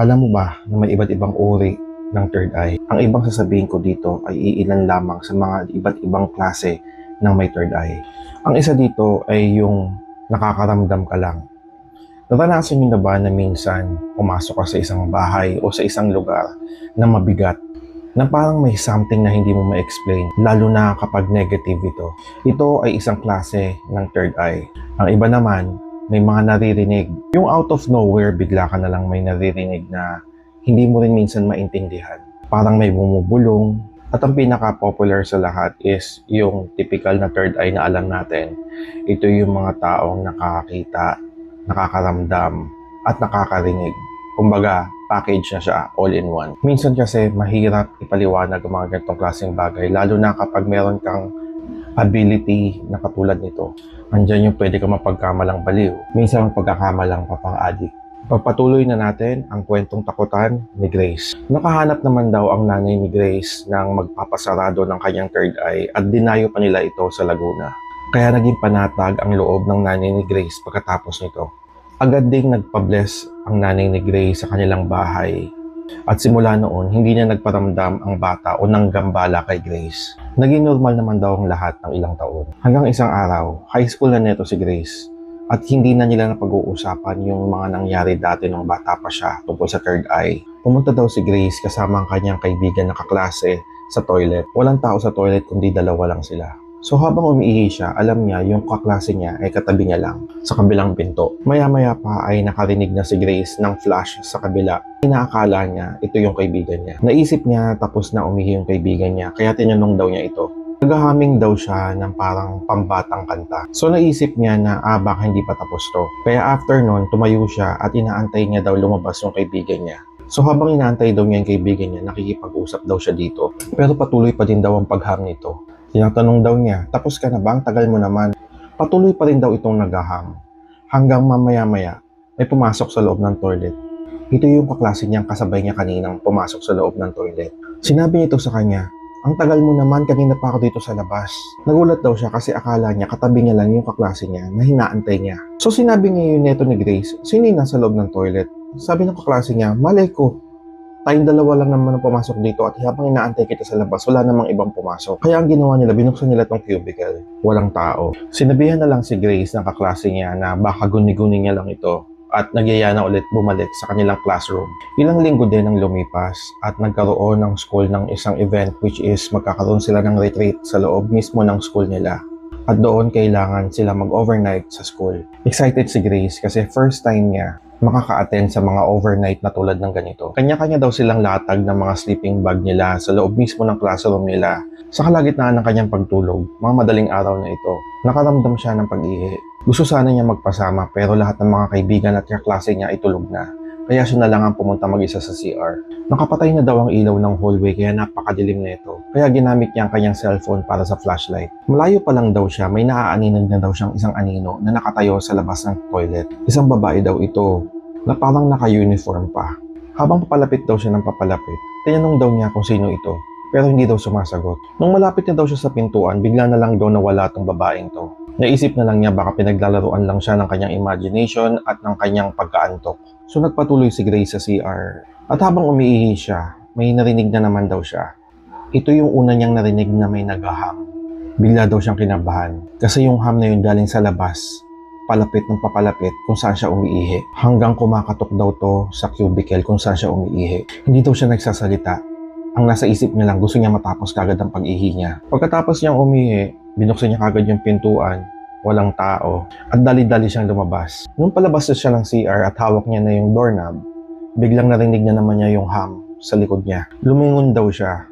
Alam mo ba na may iba't ibang uri ng third eye? Ang ibang sasabihin ko dito ay iilan lamang sa mga iba't ibang klase ng may third eye. Ang isa dito ay yung nakakaramdam ka lang. Naranasan niyo na ba na minsan pumasok ka sa isang bahay o sa isang lugar na mabigat, na parang may something na hindi mo ma-explain, lalo na kapag negative ito? Ito ay isang klase ng third eye. Ang iba naman, may mga naririnig. Yung out of nowhere, bigla ka na lang may naririnig na hindi mo rin minsan maintindihan. Parang may bumubulong. At ang pinaka-popular sa lahat is yung typical na third eye na alam natin. Ito yung mga taong nakakakita, nakakaramdam, at nakakarinig. Kumbaga, package na siya, all in one. Minsan kasi mahirap ipaliwanag ang mga ganitong klaseng bagay, lalo na kapag meron kang ability na katulad nito. Andyan yung pwede ka mapagkamalang baliw. Minsan mapagkakamalang papang-addict. Pagpatuloy na natin ang kwentong takutan ni Grace. Nakahanap naman daw ang nanay ni Grace ng magpapasarado ng kanyang third eye at dinayo pa nila ito sa Laguna. Kaya naging panatag ang loob ng nanay ni Grace pagkatapos nito. Agad ding nagpa-bless ang nanay ni Grace sa kanilang bahay. At simula noon, hindi niya nagparamdam ang bata o nanggambala kay Grace. Naging normal naman daw ang lahat ng ilang taon. Hanggang isang araw, high school na neto si Grace. At hindi na nila napag-uusapan yung mga nangyari dati nung bata pa siya tungkol sa third eye. Pumunta daw si Grace kasama ang kanyang kaibigan na kaklase sa toilet. Walang tao sa toilet kundi dalawa lang sila. So habang umiihi siya, alam niya yung kaklase niya ay katabi niya lang sa kabilang pinto. Maya-maya pa ay nakarinig na si Grace ng flash sa kabila. Inaakala niya ito yung kaibigan niya. Naisip niya tapos na umihi yung kaibigan niya, kaya tinanong daw niya ito. Naghahaming daw siya ng parang pambatang kanta. So naisip niya na baka hindi pa tapos to. Kaya after nun, tumayo siya at inaantay niya daw lumabas yung kaibigan niya. So habang inaantay daw niya yung kaibigan niya, nakikipag-usap daw siya dito. Pero patuloy pa din daw ang pagham nito. Tinatanong daw niya, tapos ka na ba? Ang tagal mo naman. Patuloy pa rin daw itong naghaham. Hanggang mamaya-maya ay pumasok sa loob ng toilet. Ito yung kaklase niyang kasabay niya kaninang pumasok sa loob ng toilet. Sinabi nito sa kanya, ang tagal mo naman, kanina pa ako dito sa labas. Nagulat daw siya kasi akala niya katabi niya lang yung kaklase niya na hinaantay niya. So sinabi niya yun neto ni Grace, sino yung nasa loob ng toilet? Sabi ng kaklase niya, malay ko. Tayong dalawa lang naman ang pumasok dito at habang inaantay kita sa labas, wala namang ibang pumasok. Kaya ang ginawa nila, binuksan nila tong cubicle. Walang tao. Sinabihan na lang si Grace ng kaklase niya na baka guni-guni niya lang ito at nagyaya na ulit bumalik sa kanilang classroom. Ilang linggo din ang lumipas at nagkaroon ng school ng isang event which is magkakaroon sila ng retreat sa loob mismo ng school nila. At doon kailangan sila mag-overnight sa school. Excited si Grace kasi first time niya makaka-attend sa mga overnight na tulad ng ganito. Kanya-kanya daw silang latag ng mga sleeping bag nila sa loob mismo ng classroom nila. Sa kalagitnaan ng kanyang pagtulog, mga madaling araw na ito, nakaramdam siya ng pag-ihi. Gusto sana niya magpasama pero lahat ng mga kaibigan at kaklase niya ay tulog na. Kaya siya na lang ang pumunta mag-isa sa CR. Nakapatay na daw ang ilaw ng hallway kaya napakadilim nito. Kaya ginamit niya ang kanyang cellphone para sa flashlight. Malayo pa lang daw siya, may naaaninag na daw siyang isang anino na nakatayo sa labas ng toilet. Isang babae daw ito na parang naka-uniform pa. Habang papalapit daw siya ng papalapit, tinanong daw niya kung sino ito. Pero hindi daw sumasagot. Nung malapit na daw siya sa pintuan, bigla na lang daw nawala tong babaeng to. Naisip na lang niya baka pinaglalaruan lang siya ng kanyang imagination at ng kanyang pagkaantok. So nagpatuloy si Grace sa CR. At habang umiihi siya, may narinig na naman daw siya. Ito yung una niyang narinig na may naghaham. Bigla daw siyang kinabahan. Kasi yung ham na yun galing sa labas, palapit ng papalapit kung saan siya umiihi. Hanggang kumakatok daw to sa cubicle kung saan siya umiihi. Hindi daw siya nagsasalita. Ang nasa isip niya lang, gusto niya matapos kagad ang pag-ihi niya. Pagkatapos niyang umihi, binuksan niya kagad yung pintuan, walang tao, at dali-dali siyang lumabas. Nung palabas na siya ng CR at hawak niya na yung doorknob, biglang narinig na naman niya yung ham sa likod niya. Lumingon daw siya,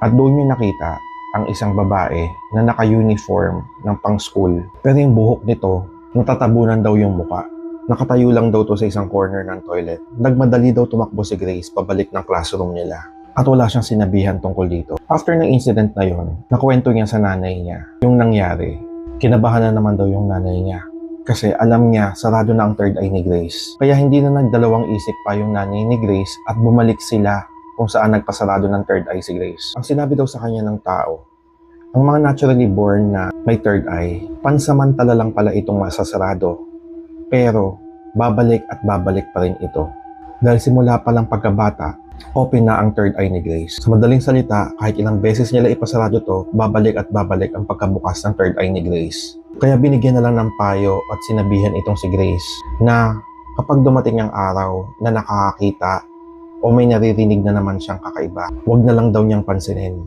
at doon niya nakita ang isang babae na naka-uniform ng pang-school. Pero yung buhok nito, natatabunan daw yung muka. Nakatayo lang daw to sa isang corner ng toilet. Nagmadali daw tumakbo si Grace pabalik ng classroom nila. At wala siyang sinabihan tungkol dito. After ng incident na yon, nakwento niya sa nanay niya yung nangyari. Kinabahan na naman daw yung nanay niya. Kasi alam niya, sarado na ang third eye ni Grace. Kaya hindi na nagdalawang isip pa yung nanay ni Grace at bumalik sila kung saan nagpasarado ng third eye si Grace. Ang sinabi daw sa kanya ng tao, ang mga naturally born na may third eye, pansamantala lang pala itong masasarado. Pero babalik at babalik pa rin ito. Dahil simula pa lang pagkabata, open na ang third eye ni Grace. Sa madaling salita, kahit ilang beses nila ipasarado to, babalik at babalik ang pagkabukas ng third eye ni Grace. Kaya binigyan na lang ng payo at sinabihan itong si Grace na kapag dumating ang araw na nakakakita o may naririnig na naman siyang kakaiba, huwag na lang daw niyang pansinin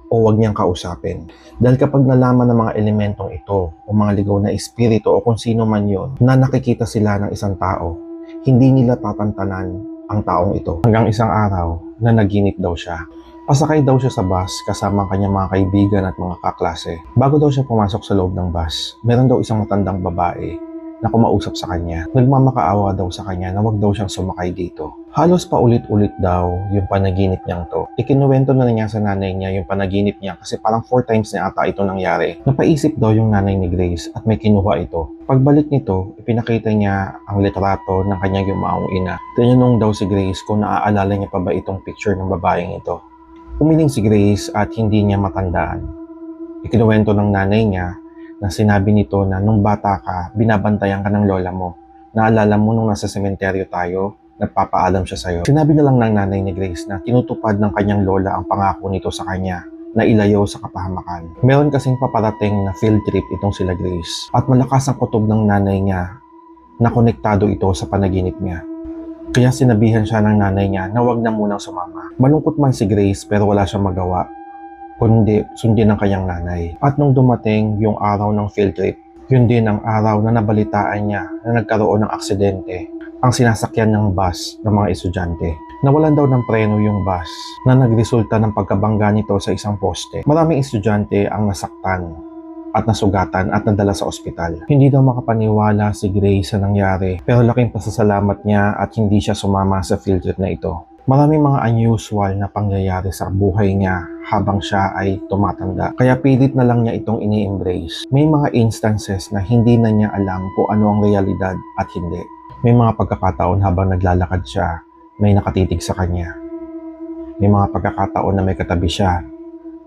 o huwag niyang kausapin. Dahil kapag nalaman ng mga elementong ito o mga ligaw na espiritu o kung sino man yon na nakikita sila ng isang tao, hindi nila tatantanan ang taong ito. Hanggang isang araw na naginip daw siya. Pasakay daw siya sa bus kasama ang kanyang mga kaibigan at mga kaklase. Bago daw siya pumasok sa loob ng bus, meron daw isang matandang babae na kumausap sa kanya. Nagmamakaawa daw sa kanya na wag daw siyang sumakay dito. Halos paulit-ulit daw yung panaginip niyang to. Ikinuwento na niya sa nanay niya yung panaginip niya kasi parang 4 times na ata ito nangyari. Napaisip daw yung nanay ni Grace at may kinuha ito. Pagbalik nito, ipinakita niya ang litrato ng kanyang yumaong ina. Tinanong daw si Grace kung naaalala niya pa ba itong picture ng babaeng ito. Umiling si Grace at hindi niya matandaan. Ikinuwento ng nanay niya na sinabi nito na nung bata ka, binabantayan ka ng lola mo. Naalala mo nung nasa sementeryo tayo, nagpapaalam siya sa'yo. Sinabi na lang ng nanay ni Grace na tinutupad ng kanyang lola ang pangako nito sa kanya na ilayo sa kapahamakan. Meron kasing paparating na field trip itong sila Grace at malakas ang kutob ng nanay niya na konektado ito sa panaginip niya. Kaya sinabihan siya ng nanay niya na wag na munang sumama. Malungkot man si Grace pero wala siyang magawa kundi sundin ng kanyang nanay. At nung dumating yung araw ng field trip, yun din ang araw na nabalitaan niya na nagkaroon ng aksidente ang sinasakyan ng bus ng mga estudyante. Nawalan daw ng preno yung bus na nagresulta ng pagkabangga nito sa isang poste. Maraming estudyante ang nasaktan at nasugatan at nadala sa ospital. Hindi daw makapaniwala si Grace sa nangyari pero laking pasasalamat niya at hindi siya sumama sa field trip na ito. Maraming mga unusual na pangyayari sa buhay niya habang siya ay tumatanda. Kaya pilit na lang niya itong ini-embrace. May mga instances na hindi na niya alam kung ano ang realidad at hindi. May mga pagkakataon habang naglalakad siya, may nakatitig sa kanya. May mga pagkakataon na may katabi siya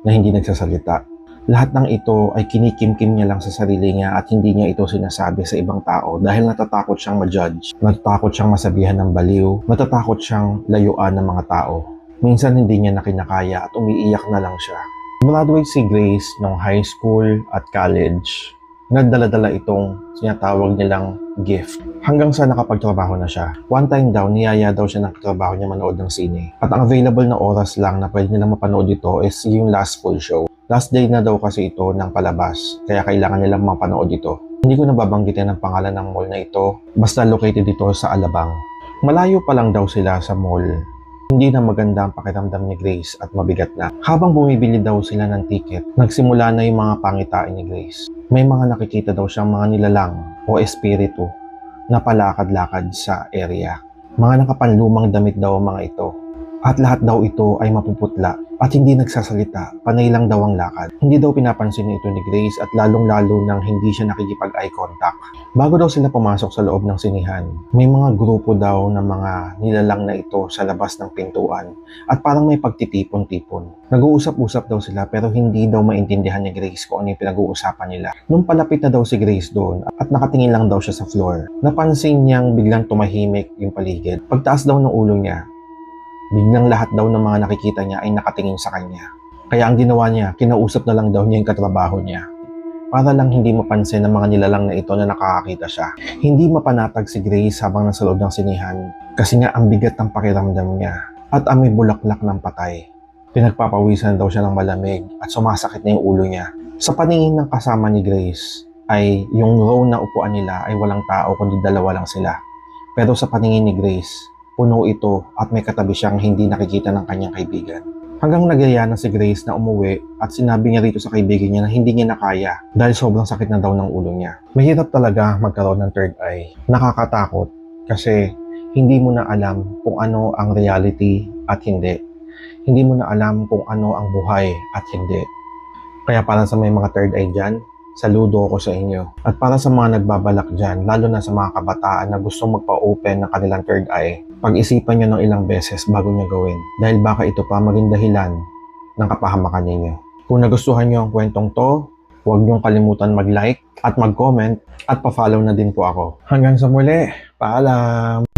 na hindi nagsasalita. Lahat ng ito ay kinikimkim niya lang sa sarili niya at hindi niya ito sinasabi sa ibang tao dahil natatakot siyang ma-judge, natatakot siyang masabihan ng baliw, natatakot siyang layuan ng mga tao. Minsan hindi niya na kinakaya at umiiyak na lang siya. Graduate si Grace noong high school at college. Nagdala-dala itong sinatawag nilang gift hanggang sa nakapagtrabaho na siya. One time daw, niyaya daw siya ng trabaho niya manood ng sine. At ang available na oras lang na pwede nilang mapanood ito is yung last full show. Last day na daw kasi ito ng palabas, kaya kailangan nilang mapanood ito. Hindi ko nababanggitin ang pangalan ng mall na ito, basta located dito sa Alabang. Malayo pa lang daw sila sa mall. Hindi na maganda ang pakiramdam ni Grace at mabigat na. Habang bumibili daw sila ng ticket, nagsimula na yung mga pangitain ni Grace. May mga nakikita daw siyang mga nilalang o espiritu na palakad-lakad sa area. Mga nakapanlumang damit daw ang mga ito. At lahat daw ito ay mapuputla at hindi nagsasalita, panay lang daw ang lakad. Hindi daw pinapansin ito ni Grace at lalong-lalo nang hindi siya nakikipag-eye contact. Bago daw sila pumasok sa loob ng sinihan, may mga grupo daw ng mga nilalang na ito sa labas ng pintuan at parang may pagtitipon-tipon. Nag-uusap-usap daw sila pero hindi daw maintindihan ni Grace kung ano yung pinag-uusapan nila. Nung palapit na daw si Grace doon at nakatingin lang daw siya sa floor, napansin niyang biglang tumahimik yung paligid. Pagtaas daw ng ulo niya, biglang lahat daw ng mga nakikita niya ay nakatingin sa kanya. Kaya ang ginawa niya, kinausap na lang daw niya yung katrabaho niya. Para lang hindi mapansin ng mga nilalang na ito na nakakakita siya. Hindi mapanatag si Grace habang nasa loob ng sinihan kasi nga ang bigat ng pakiramdam niya at amoy bulaklak ng patay. Pinagpapawisan daw siya ng malamig at sumasakit na yung ulo niya. Sa paningin ng kasama ni Grace ay yung row na upuan nila ay walang tao kundi dalawa lang sila. Pero sa paningin ni Grace, puno ito at may katabi siyang hindi nakikita ng kanyang kaibigan. Hanggang nagyaya na si Grace na umuwi at sinabi niya rito sa kaibigan niya na hindi niya nakaya dahil sobrang sakit na daw ng ulo niya. Mahirap talaga magkaroon ng third eye. Nakakatakot kasi hindi mo na alam kung ano ang reality at hindi. Hindi mo na alam kung ano ang buhay at hindi. Kaya para sa may mga third eye dyan, saludo ako sa inyo. At para sa mga nagbabalak dyan, lalo na sa mga kabataan na gustong magpa-open ng kanilang third eye, pag-isipan nyo ng ilang beses bago nyo gawin. Dahil baka ito pa maging dahilan ng kapahamakan ninyo. Kung nagustuhan nyo ang kwentong to, huwag nyong kalimutan mag-like at mag-comment at pa-follow na din po ako. Hanggang sa muli, paalam!